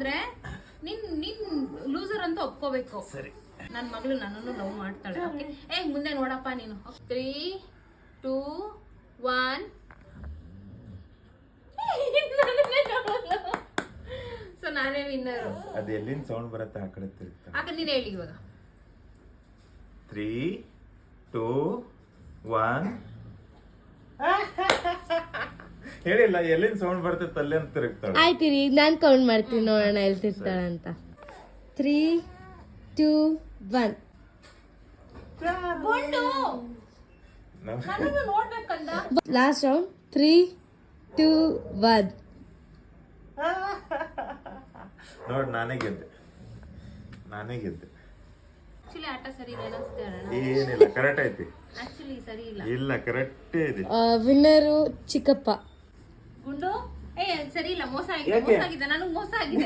ಅಂದ್ರೆ ನಿನ್ ಲೂಸರ್ ಅಂತ ಒಪ್ಕೋಬೇಕು. ಸರಿ, ನನ್ನ ಮಗಳು ನನ್ನನ್ನು ಲವ್ ಮಾಡ್ತಾಳೆ. ಓಕೆ, ಮುಂದೆ ನೋಡಪ್ಪ ನೀನು. 3, 2, 1. ಸೊ ನಾನೇ ವಿನ್ನರು. ಅದು ಎಲ್ಲಿಂದ ಸೌಂಡ್ ಬರುತ್ತೆ ಆ ಕಡೆ ತಿರುಗ್ತಾ. ಆಗ ನೀನು ಹೇಳಿ ಇವಾಗ. 3, 2, 1. ಹೇಳಿಲ್ಲ, ಎಲ್ಲಿಂದ ಸೌಂಡ್ ಬರುತ್ತೆ ತಲೆ ಅಂತ ತಿರುಗ್ತಾಳೆ. ಆಯ್ತು ಈಗ ನಾನು ಕೌಂಟ್ ಮಾಡ್ತೀನಿ, ನೋಡೋಣ ಎಲ್ಲಿ ತಿರ್ತಾಳೆ ಅಂತ. 3, 2, 1. ನನ್ನನ್ನು ನೋಡ್ಬೇಕಂದ. Last round. 3, 2, 1. ನೋಡ್, ನಾನೇ ಗೆದ್ದೆ. ಆಕ್ಚುಲಿ ಆಟ ಸರಿ ಇಲ್ಲ ಅನಿಸುತ್ತೆ ಅಣ್ಣ. ಏನಿಲ್ಲ, ಕರೆಕ್ಟ್ ಐತಿ. ಆಕ್ಚುಲಿ ಸರಿ ಇಲ್ಲ. ಇಲ್ಲ, ಕರೆಕ್ಟೇ ಇದೆ. ವಿನ್ನರು ಚಿಕ್ಕಪ್ಪ. ಗುಂಡು ಸರಿ ಇಲ್ಲ, ಮೋಸ ಆಗಿದೆ. ಯಾಕೆ? ನನಗೆ ಮೋಸ ಆಗಿದೆ.